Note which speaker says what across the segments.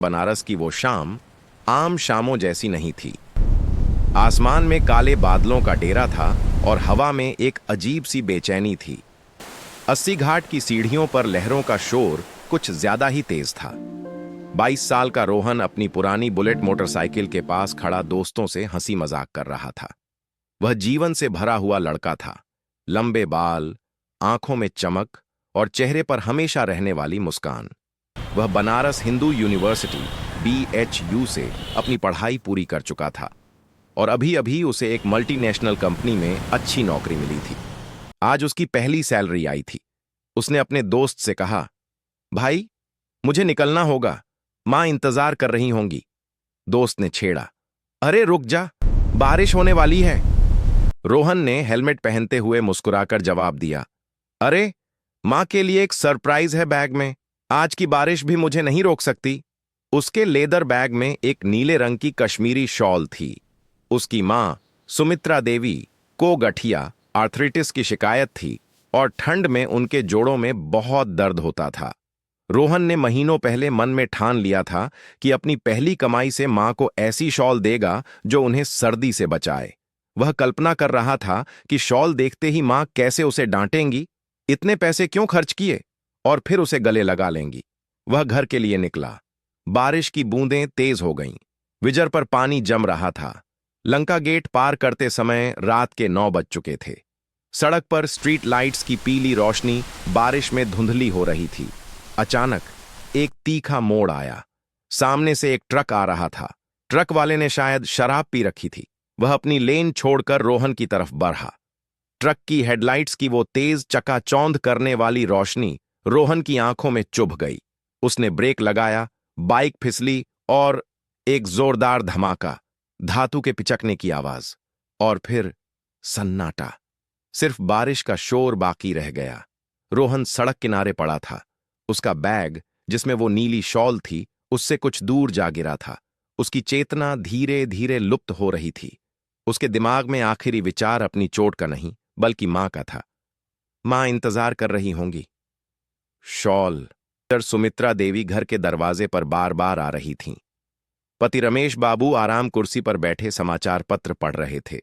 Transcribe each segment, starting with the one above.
Speaker 1: बनारस की वो शाम आम शामों जैसी नहीं थी। आसमान में काले बादलों का डेरा था और हवा में एक अजीब सी बेचैनी थी। 80 घाट की सीढ़ियों पर लहरों का शोर कुछ ज्यादा ही तेज था। 22 साल का रोहन अपनी पुरानी बुलेट मोटरसाइकिल के पास खड़ा दोस्तों से हंसी मजाक कर रहा था। वह जीवन से भरा हुआ लड़का था। लंबे बाल, आंखों में चमक और चेहरे पर हमेशा रहने वाली मुस्कान। वह बनारस हिंदू यूनिवर्सिटी BHU से अपनी पढ़ाई पूरी कर चुका था और अभी अभी उसे एक मल्टीनेशनल कंपनी में अच्छी नौकरी मिली थी। आज उसकी पहली सैलरी आई थी। उसने अपने दोस्त से कहा, भाई, मुझे निकलना होगा, मां इंतजार कर रही होंगी। दोस्त ने छेड़ा, अरे रुक जा, बारिश होने वाली है। रोहन ने हेलमेट पहनते हुए मुस्कुराकर जवाब दिया, अरे, मां के लिए एक सरप्राइज है बैग में, आज की बारिश भी मुझे नहीं रोक सकती। उसके लेदर बैग में एक नीले रंग की कश्मीरी शॉल थी। उसकी मां सुमित्रा देवी को गठिया आर्थराइटिस की शिकायत थी और ठंड में उनके जोड़ों में बहुत दर्द होता था। रोहन ने महीनों पहले मन में ठान लिया था कि अपनी पहली कमाई से मां को ऐसी शॉल देगा जो उन्हें सर्दी से बचाए। वह कल्पना कर रहा था कि शॉल देखते ही मां कैसे उसे डांटेंगी, इतने पैसे क्यों खर्च किए, और फिर उसे गले लगा लेंगी। वह घर के लिए निकला। बारिश की बूंदें तेज हो गईं। विजर पर पानी जम रहा था। लंका गेट पार करते समय रात के 9 बज चुके थे। सड़क पर स्ट्रीट लाइट्स की पीली रोशनी बारिश में धुंधली हो रही थी। अचानक एक तीखा मोड़ आया। सामने से एक ट्रक आ रहा था। ट्रक वाले ने शायद शराब पी रखी थी। वह अपनी लेन छोड़कर रोहन की तरफ बढ़ा। ट्रक की हेडलाइट्स की वो तेज चकाचौंध करने वाली रोशनी रोहन की आंखों में चुभ गई। उसने ब्रेक लगाया, बाइक फिसली और एक जोरदार धमाका, धातु के पिचकने की आवाज, और फिर सन्नाटा। सिर्फ बारिश का शोर बाकी रह गया। रोहन सड़क किनारे पड़ा था। उसका बैग, जिसमें वो नीली शॉल थी, उससे कुछ दूर जा गिरा था। उसकी चेतना धीरे धीरे लुप्त हो रही थी। उसके दिमाग में आखिरी विचार अपनी चोट का नहीं, बल्कि मां का था। मां इंतजार कर रही होंगी। शॉल। सुमित्रा देवी घर के दरवाजे पर बार बार आ रही थीं। पति रमेश बाबू आराम कुर्सी पर बैठे समाचार पत्र पढ़ रहे थे,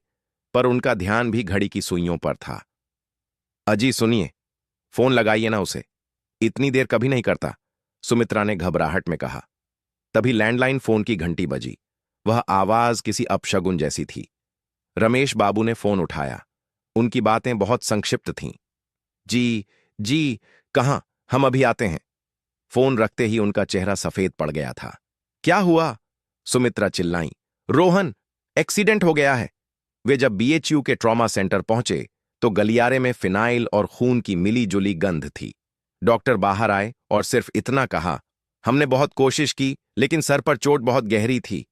Speaker 1: पर उनका ध्यान भी घड़ी की सुइयों पर था। अजी सुनिए, फोन लगाइए ना उसे, इतनी देर कभी नहीं करता, सुमित्रा ने घबराहट में कहा। तभी लैंडलाइन फोन की घंटी बजी। वह आवाज किसी अपशगुन जैसी थी। रमेश बाबू ने फोन उठाया। उनकी बातें बहुत संक्षिप्त थीं। जी, जी, कहाँ, हम अभी आते हैं। फोन रखते ही उनका चेहरा सफेद पड़ गया था। क्या हुआ? सुमित्रा चिल्लाईं। रोहन, एक्सीडेंट हो गया है। वे जब BHU के ट्रॉमा सेंटर पहुंचे तो गलियारे में फिनाइल और खून की मिली जुली गंध थी। डॉक्टर बाहर आए और सिर्फ इतना कहा, हमने बहुत कोशिश की, लेकिन सर पर चोट बहुत गहरी थी।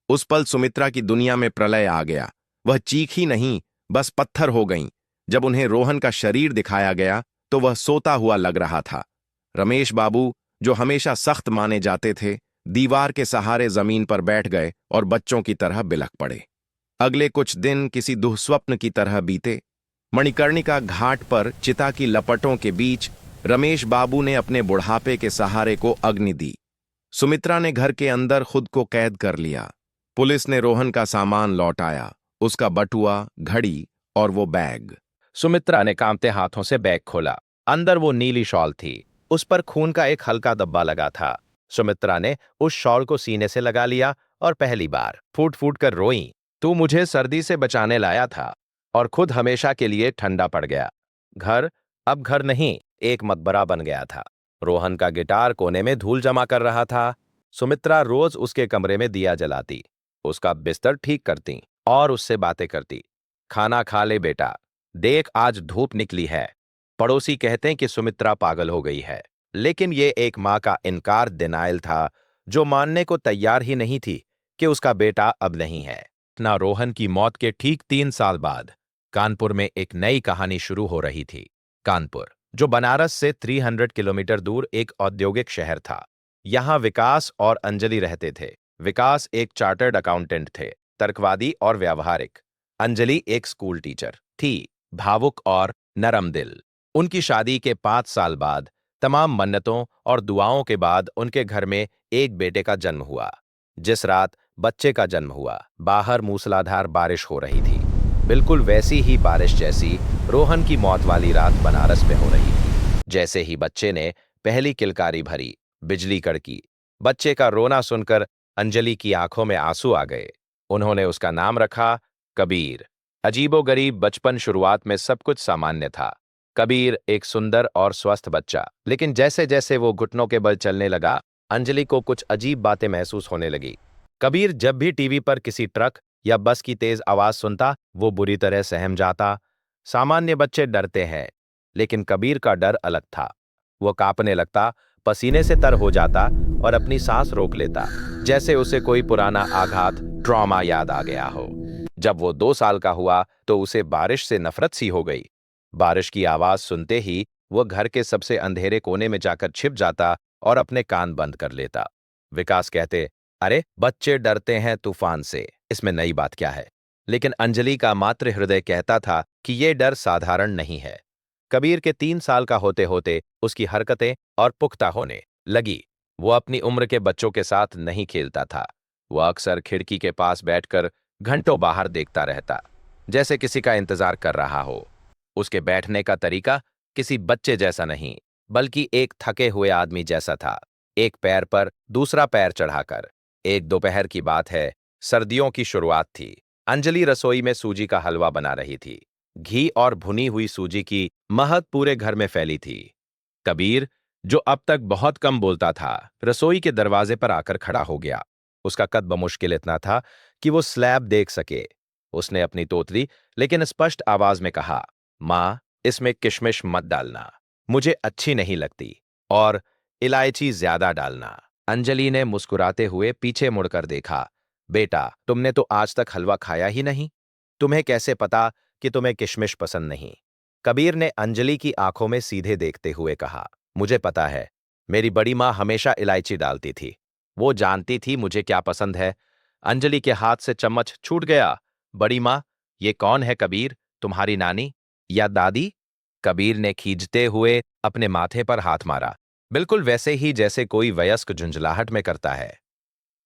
Speaker 1: उस पल सुमित्रा की दुनिया में प्रलय आ गया। वह चीखी नहीं, बस पत्थर हो गईं। जब उन्हें रोहन का शरीर दिखाया गया तो वह सोता हुआ लग रहा था। रमेश बाबू, जो हमेशा सख्त माने जाते थे, दीवार के सहारे जमीन पर बैठ गए और बच्चों की तरह बिलख पड़े। अगले कुछ दिन किसी दुःस्वप्न की तरह बीते। मणिकर्णिका घाट पर चिता की लपटों के बीच रमेश बाबू ने अपने बुढ़ापे के सहारे को अग्नि दी। सुमित्रा ने घर के अंदर खुद को कैद कर लिया। पुलिस ने रोहन का सामान लौटाया, उसका बटुआ, घड़ी और वो बैग।
Speaker 2: सुमित्रा ने कांपते हाथों से बैग खोला। अंदर वो नीली शॉल थी। उस पर खून का एक हल्का धब्बा लगा था। सुमित्रा ने उस शॉल को सीने से लगा लिया और पहली बार फूट फूट कर रोई। तू मुझे सर्दी से बचाने लाया था और खुद हमेशा के लिए ठंडा पड़ गया। घर अब घर नहीं, एक मकबरा बन गया था। रोहन का गिटार कोने में धूल जमा कर रहा था। सुमित्रा रोज उसके कमरे में दिया जलाती, उसका बिस्तर ठीक करती और उससे बातें करती। खाना खा ले बेटा, देख आज धूप निकली है। पड़ोसी कहते हैं कि सुमित्रा पागल हो गई है, लेकिन ये एक मां का इनकार, डिनायल था, जो मानने को तैयार ही नहीं थी कि उसका बेटा अब नहीं है। ना रोहन की मौत के ठीक 3 साल बाद कानपुर में एक नई कहानी शुरू हो रही थी। कानपुर, जो बनारस से 300 किलोमीटर दूर एक औद्योगिक शहर था। यहाँ विकास और अंजलि रहते थे। विकास एक चार्टर्ड अकाउंटेंट थे, तर्कवादी और व्यावहारिक। अंजलि एक स्कूल टीचर थी, भावुक और नरम दिल। उनकी शादी के 5 साल बाद तमाम मन्नतों और दुआओं के बाद उनके घर में एक बेटे का जन्म हुआ। जिस रात बच्चे का जन्म हुआ, बाहर मूसलाधार बारिश हो रही थी, बिल्कुल वैसी ही बारिश जैसी रोहन की मौत वाली रात बनारस में हो रही थी। जैसे ही बच्चे ने पहली किलकारी भरी, बिजली कड़की। बच्चे का रोना सुनकर अंजलि की आंखों में आंसू आ गए। उन्होंने उसका नाम रखा कबीर। अजीबोगरीब बचपन, शुरुआत में सब कुछ सामान्य था। कबीर एक सुंदर और स्वस्थ बच्चा, लेकिन जैसे जैसे वो घुटनों के बल चलने लगा, अंजलि को कुछ अजीब बातें महसूस होने लगी। कबीर जब भी टीवी पर किसी ट्रक या बस की तेज आवाज सुनता, वो बुरी तरह सहम जाता। सामान्य बच्चे डरते हैं, लेकिन कबीर का डर अलग था। वो कांपने लगता, पसीने से तर हो जाता और अपनी सांस रोक लेता, जैसे उसे कोई पुराना आघात, ट्रॉमा याद आ गया हो। जब वो 2 साल का हुआ तो उसे बारिश से नफरत सी हो गई। बारिश की आवाज सुनते ही वो घर के सबसे अंधेरे कोने में जाकर छिप जाता और अपने कान बंद कर लेता। विकास कहते, अरे बच्चे डरते हैं तूफान से, इसमें नई बात क्या है? लेकिन अंजलि का मातृ हृदय कहता था कि ये डर साधारण नहीं है। कबीर के 3 साल का होते होते उसकी हरकतें और पुख्ता होने लगी। वो अपनी उम्र के बच्चों के साथ नहीं खेलता था। वो अक्सर खिड़की के पास बैठकर घंटों बाहर देखता रहता, जैसे किसी का इंतजार कर रहा हो। उसके बैठने का तरीका किसी बच्चे जैसा नहीं, बल्कि एक थके हुए आदमी जैसा था। एक पैर पर दूसरा पैर चढ़ाकर। एक दोपहर की बात है, सर्दियों की शुरुआत थी। अंजलि रसोई में सूजी का हलवा बना रही थी। घी और भुनी हुई सूजी की महक पूरे घर में फैली थी। कबीर, जो अब तक बहुत कम बोलता था, रसोई के दरवाजे पर आकर खड़ा हो गया। उसका कद बमुश्किल इतना था कि वो स्लैब देख सके। उसने अपनी तोतली लेकिन स्पष्ट आवाज में कहा, माँ, इसमें किशमिश मत डालना, मुझे अच्छी नहीं लगती, और इलायची ज्यादा डालना। अंजलि ने मुस्कुराते हुए पीछे मुड़कर देखा। बेटा, तुमने तो आज तक हलवा खाया ही नहीं, तुम्हें कैसे पता कि तुम्हें किशमिश पसंद नहीं? कबीर ने अंजलि की आंखों में सीधे देखते हुए कहा, मुझे पता है, मेरी बड़ी माँ हमेशा इलायची डालती थी। वो जानती थी मुझे क्या पसंद है। अंजलि के हाथ से चम्मच छूट गया। बड़ी माँ, ये कौन है कबीर, तुम्हारी नानी या दादी? कबीर ने खींचते हुए अपने माथे पर हाथ मारा, बिल्कुल वैसे ही जैसे कोई वयस्क झुंझलाहट में करता है।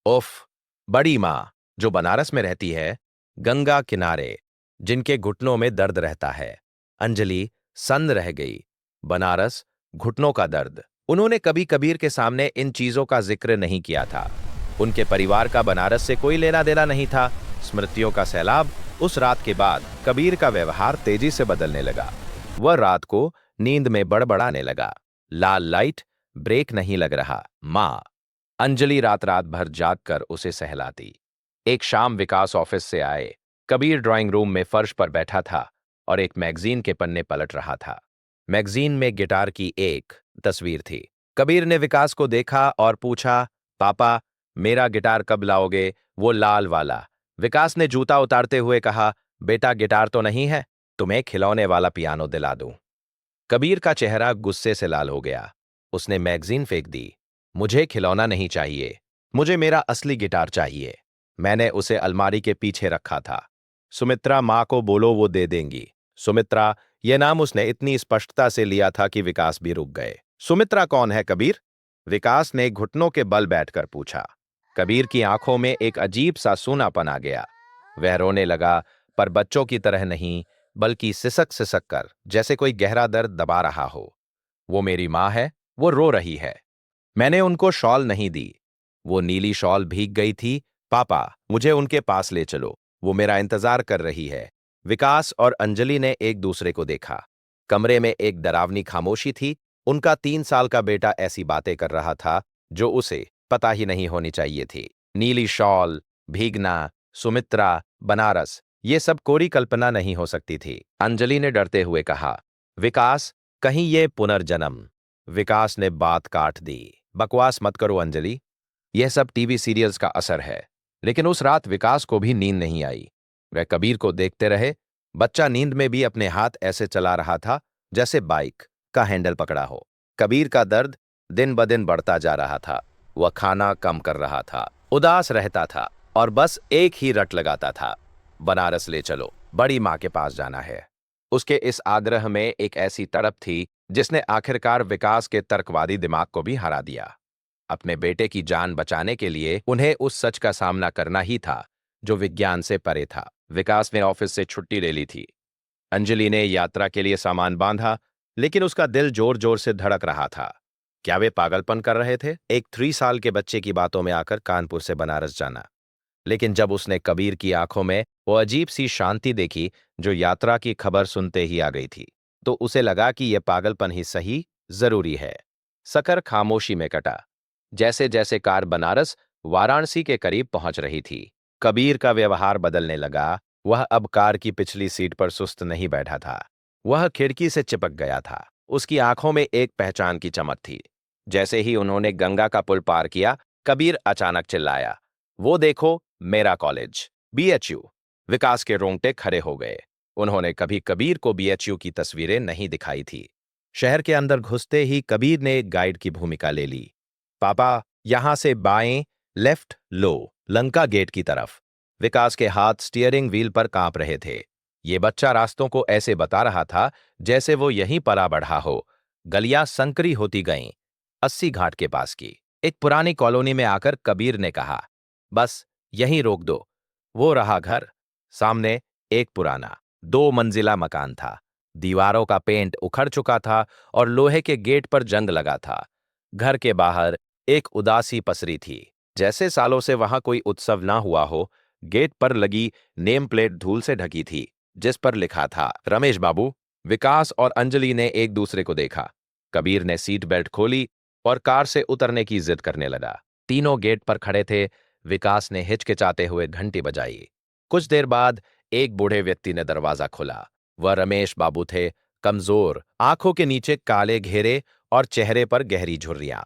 Speaker 2: उफ, बड़ी माँ, जो बनारस में रहती है, गंगा किनारे, जिनके घुटनों में दर्द रहता है। अंजलि सन्न रह गई। बनारस, घुटनों का दर्द। उन्होंने कभी कबीर के सामने इन चीजों का जिक्र नहीं किया था। उनके परिवार का बनारस से कोई लेना देना नहीं था। स्मृतियों का सैलाब। उस रात के बाद कबीर का व्यवहार तेजी से बदलने लगा। वह रात को नींद में बड़बड़ाने लगा। लाल लाइट, ब्रेक नहीं लग रहा, माँ। अंजलि रात रात भर जागकर उसे सहलाती। एक शाम विकास ऑफिस से आए। कबीर ड्राइंग रूम में फर्श पर बैठा था और एक मैगजीन के पन्ने पलट रहा था। मैगजीन में गिटार की एक तस्वीर थी। कबीर ने विकास को देखा और पूछा, पापा, मेरा गिटार कब लाओगे, वो लाल वाला? विकास ने जूता उतारते हुए कहा, बेटा, गिटार तो नहीं है, तुम्हें खिलौने वाला पियानो दिला दूं। कबीर का चेहरा गुस्से से लाल हो गया। उसने मैगजीन फेंक दी। मुझे खिलौना नहीं चाहिए, मुझे मेरा असली गिटार चाहिए। मैंने उसे अलमारी के पीछे रखा था। सुमित्रा माँ को बोलो, वो दे देंगी। सुमित्रा, यह नाम उसने इतनी स्पष्टता से लिया था कि विकास भी रुक गए। सुमित्रा कौन है कबीर? विकास ने घुटनों के बल बैठकर पूछा। कबीर की आंखों में एक अजीब सा सूनापन आ गया। वह रोने लगा, पर बच्चों की तरह नहीं, बल्कि सिसक सिसक कर, जैसे कोई गहरा दर्द दबा रहा हो। वो मेरी माँ है, वो रो रही है। मैंने उनको शॉल नहीं दी, वो नीली शॉल भीग गई थी। पापा, मुझे उनके पास ले चलो, वो मेरा इंतजार कर रही है। विकास और अंजलि ने एक दूसरे को देखा। कमरे में एक डरावनी खामोशी थी। उनका 3 साल का बेटा ऐसी बातें कर रहा था जो उसे पता ही नहीं होनी चाहिए थी। नीली शॉल, भीगना, सुमित्रा, बनारस, ये सब कोरी कल्पना नहीं हो सकती थी। अंजलि ने डरते हुए कहा, विकास, कहीं ये पुनर्जन्म? विकास ने बात काट दी। बकवास मत करो अंजलि, यह सब टीवी सीरियल्स का असर है। लेकिन उस रात विकास को भी नींद नहीं आई। वह कबीर को देखते रहे। बच्चा नींद में भी अपने हाथ ऐसे चला रहा था जैसे बाइक का हैंडल पकड़ा हो। कबीर का दर्द दिन ब दिन बढ़ता जा रहा था। वह खाना कम कर रहा था, उदास रहता था और बस एक ही रट लगाता था, बनारस ले चलो, बड़ी माँ के पास जाना है। उसके इस आग्रह में एक ऐसी तड़प थी जिसने आखिरकार विकास के तर्कवादी दिमाग को भी हरा दिया। अपने बेटे की जान बचाने के लिए उन्हें उस सच का सामना करना ही था जो विज्ञान से परे था। विकास ने ऑफिस से छुट्टी ले ली थी। अंजलि ने यात्रा के लिए सामान बांधा, लेकिन उसका दिल जोर जोर से धड़क रहा था। क्या वे पागलपन कर रहे थे? एक 3 साल के बच्चे की बातों में आकर कानपुर से बनारस जाना। लेकिन जब उसने कबीर की आंखों में वो अजीब सी शांति देखी जो यात्रा की खबर सुनते ही आ गई थी, तो उसे लगा कि यह पागलपन ही सही जरूरी है। सकर खामोशी में कटा। जैसे जैसे कार बनारस वाराणसी के करीब पहुंच रही थी, कबीर का व्यवहार बदलने लगा। वह अब कार की पिछली सीट पर सुस्त नहीं बैठा था। वह खिड़की से चिपक गया था। उसकी आंखों में एक पहचान की चमक थी। जैसे ही उन्होंने गंगा का पुल पार किया, कबीर अचानक चिल्लाया, वो देखो, मेरा कॉलेज, बीएचयू। विकास के रोंगटे खड़े हो गए। उन्होंने कभी कबीर को बीएचयू की तस्वीरें नहीं दिखाई थी। शहर के अंदर घुसते ही कबीर ने एक गाइड की भूमिका ले ली। पापा, यहां से बाएं, लेफ्ट लो, लंका गेट की तरफ। विकास के हाथ स्टीयरिंग व्हील पर कांप रहे थे। ये बच्चा रास्तों को ऐसे बता रहा था जैसे वो यहीं पला बढ़ा हो। गलियां संकरी होती गईं। 80 घाट के पास की एक पुरानी कॉलोनी में आकर कबीर ने कहा, बस यहीं रोक दो। वो रहा घर। सामने एक पुराना 2 मंजिला मकान था। दीवारों का पेंट उखड़ चुका था और लोहे के गेट पर जंग लगा था। घर के बाहर एक उदासी पसरी थी, जैसे सालों से वहां कोई उत्सव ना हुआ हो। गेट पर लगी नेम प्लेट धूल से ढकी थी, जिस पर लिखा था रमेश बाबू। विकास और अंजलि ने एक दूसरे को देखा। कबीर ने सीट बेल्ट खोली और कार से उतरने की जिद करने लगा। तीनों गेट पर खड़े थे। विकास ने हिचकिचाते हुए घंटी बजाई। कुछ देर बाद एक बूढ़े व्यक्ति ने दरवाजा खोला। वह रमेश बाबू थे, कमजोर, आंखों के नीचे काले घेरे और चेहरे पर गहरी झुर्रियां।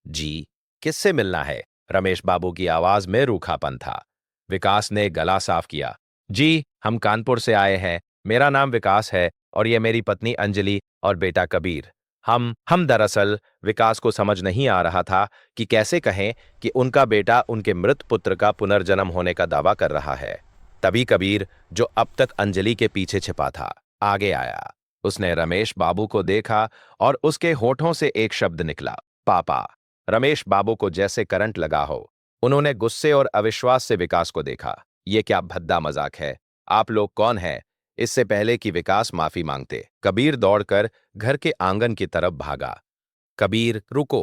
Speaker 2: जी, किससे मिलना है? रमेश बाबू की आवाज में रूखापन था। विकास ने गला साफ किया। जी, हम कानपुर से आए हैं। मेरा नाम विकास है और ये मेरी पत्नी अंजलि और बेटा कबीर। हम दरअसल, विकास को समझ नहीं आ रहा था कि कैसे कहें कि उनका बेटा उनके मृत पुत्र का पुनर्जन्म होने का दावा कर रहा है। तभी कबीर, जो अब तक अंजलि के पीछे छिपा था, आगे आया। उसने रमेश बाबू को देखा और उसके होठों से एक शब्द निकला, पापा। रमेश बाबू को जैसे करंट लगा हो। उन्होंने गुस्से और अविश्वास से विकास को देखा। ये क्या भद्दा मजाक है? आप लोग कौन हैं? इससे पहले कि विकास माफी मांगते, कबीर दौड़कर घर के आंगन की तरफ भागा। कबीर, रुको!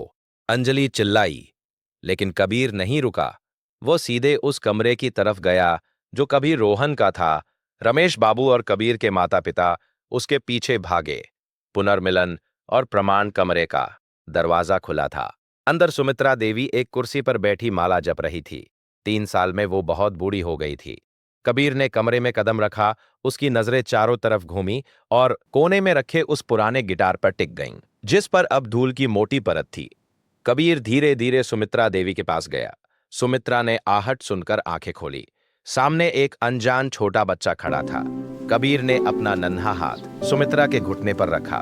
Speaker 2: अंजलि चिल्लाई। लेकिन कबीर नहीं रुका। वो सीधे उस कमरे की तरफ गया जो कभी रोहन का था। रमेश बाबू और कबीर के माता पिता उसके पीछे भागे। पुनर्मिलन और प्रमाण कमरे का दरवाजा खुला था। अंदर सुमित्रा देवी एक कुर्सी पर बैठी माला जप रही थी। 3 साल में वो बहुत बूढ़ी हो गई थी। कबीर ने कमरे में कदम रखा। उसकी नजरें चारों तरफ घूमी और कोने में रखे उस पुराने गिटार पर टिक गईं, जिस पर अब धूल की मोटी परत थी। कबीर धीरे धीरे सुमित्रा देवी के पास गया। सुमित्रा ने आहट सुनकर आंखें खोली। सामने एक अनजान छोटा बच्चा खड़ा था। कबीर ने अपना नन्हा हाथ सुमित्रा के घुटने पर रखा।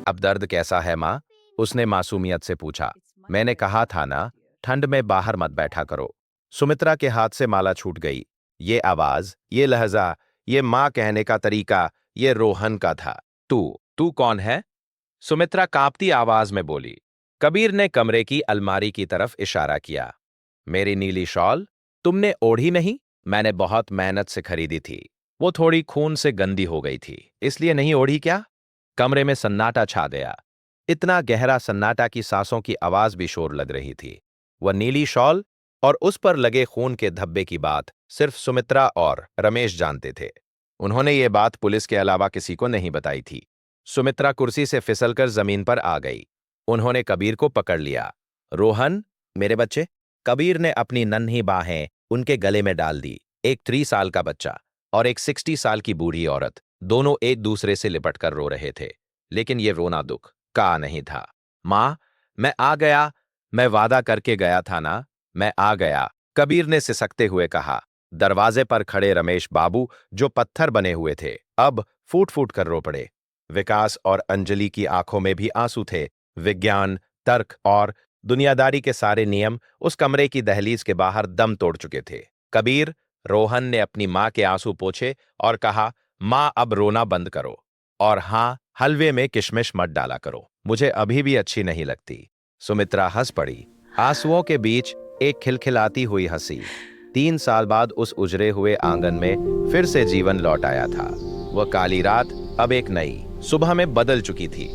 Speaker 2: अब दर्द कैसा है माँ? उसने मासूमियत से पूछा। मैंने कहा था ना, ठंड में बाहर मत बैठा करो। सुमित्रा के हाथ से माला छूट गई। ये आवाज, ये लहजा, ये माँ कहने का तरीका, ये रोहन का था। तू कौन है? सुमित्रा कांपती आवाज में बोली। कबीर ने कमरे की अलमारी की तरफ इशारा किया। मेरी नीली शॉल तुमने ओढ़ी नहीं? मैंने बहुत मेहनत से खरीदी थी। वो थोड़ी खून से गंदी हो गई थी, इसलिए नहीं ओढ़ी क्या? कमरे में सन्नाटा छा गया। इतना गहरा सन्नाटा कि सांसों की आवाज भी शोर लग रही थी। वह नीली शॉल और उस पर लगे खून के धब्बे की बात सिर्फ सुमित्रा और रमेश जानते थे। उन्होंने ये बात पुलिस के अलावा किसी को नहीं बताई थी। सुमित्रा कुर्सी से फिसलकर जमीन पर आ गई। उन्होंने कबीर को पकड़ लिया। रोहन, मेरे बच्चे। कबीर ने अपनी नन्ही बाहें उनके गले में डाल दी। एक 3 साल का बच्चा और एक 60 साल की बूढ़ी औरत, दोनों एक दूसरे से लिपट कर रो रहे थे। लेकिन ये रोना दुख का नहीं था। मां, मैं आ गया। मैं वादा करके गया था ना, मैं आ गया, कबीर ने सिसकते हुए कहा। दरवाजे पर खड़े रमेश बाबू, जो पत्थर बने हुए थे, अब फूट फूट कर रो पड़े। विकास और अंजलि की आंखों में भी आंसू थे। विज्ञान, तर्क और दुनियादारी के सारे नियम उस कमरे की दहलीज के बाहर दम तोड़ चुके थे। कबीर, रोहन ने अपनी मां के आंसू पोंछे और कहा, मां, अब रोना बंद करो। और हाँ, हलवे में किशमिश मत डाला करो, मुझे अभी भी अच्छी नहीं लगती। सुमित्रा हंस पड़ी। आंसुओं के बीच एक खिलखिलाती हुई हंसी। 3 साल बाद उस उजड़े हुए आंगन में फिर से जीवन लौट आया था। वह काली रात अब एक नई सुबह में बदल चुकी थी।